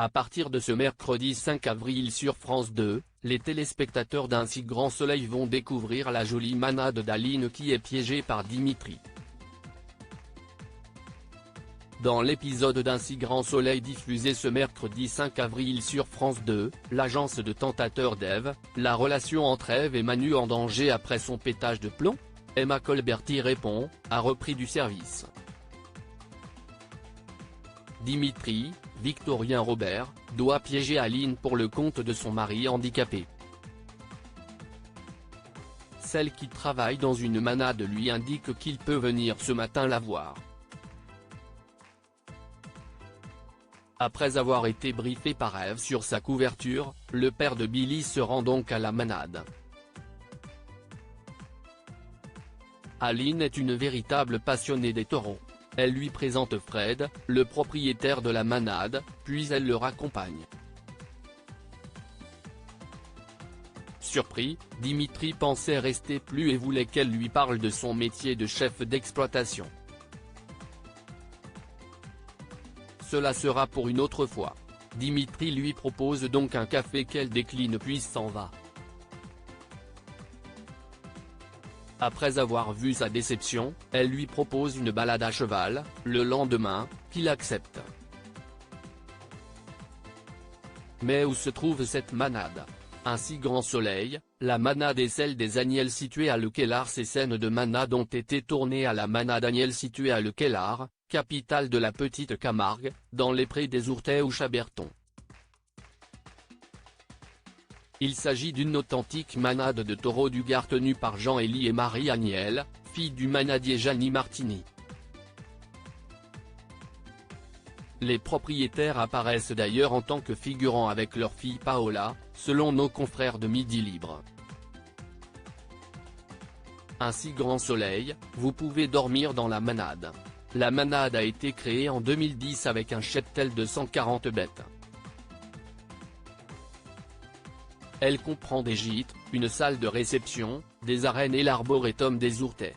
À partir de ce mercredi 5 avril sur France 2, les téléspectateurs d'Un si grand soleil vont découvrir la jolie manade d'Aline qui est piégée par Dimitri. Dans l'épisode d'Un si grand soleil diffusé ce mercredi 5 avril sur France 2, l'agence de tentateurs d'Ève, la relation entre Ève et Manu en danger après son pétage de plomb? Emma Colberti répond, a repris du service. Dimitri, Victorien Robert, doit piéger Aline pour le compte de son mari handicapé. Celle qui travaille dans une manade lui indique qu'il peut venir ce matin la voir. Après avoir été briefé par Ève sur sa couverture, le père de Billy se rend donc à la manade. Aline est une véritable passionnée des taureaux. Elle lui présente Fred, le propriétaire de la manade, puis elle le raccompagne. Surpris, Dimitri pensait rester plus et voulait qu'elle lui parle de son métier de chef d'exploitation. Cela sera pour une autre fois. Dimitri lui propose donc un café qu'elle décline puis s'en va. Après avoir vu sa déception, elle lui propose une balade à cheval, le lendemain, qu'il accepte. Mais où se trouve cette manade? Un si grand soleil, la manade est celle des Agnelles située à Le Kellar. Ces scènes de manade ont été tournées à la manade Agnelles située à Le Kellar, capitale de la Petite Camargue, dans les prés des Ourtets ou Chaberton. Il s'agit d'une authentique manade de taureaux du Gard tenue par Jean-Élie et Marie Agnelle, fille du manadier Gianni Martini. Les propriétaires apparaissent d'ailleurs en tant que figurants avec leur fille Paola, selon nos confrères de Midi Libre. Un si grand soleil, vous pouvez dormir dans la manade. La manade a été créée en 2010 avec un cheptel de 140 bêtes. Elle comprend des gîtes, une salle de réception, des arènes et l'arboretum des Ourtets.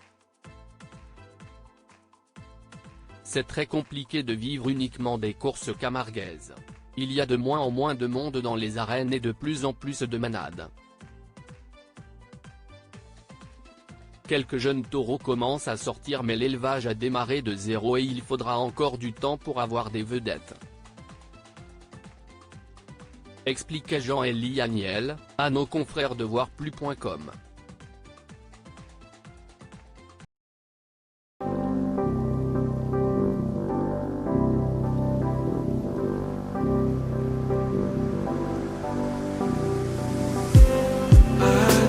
C'est très compliqué de vivre uniquement des courses camarguaises. Il y a de moins en moins de monde dans les arènes et de plus en plus de manades. Quelques jeunes taureaux commencent à sortir mais l'élevage a démarré de zéro et il faudra encore du temps pour avoir des vedettes. Expliquait Jean-Élie Agnelle, à nos confrères de voirplus.com.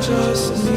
Just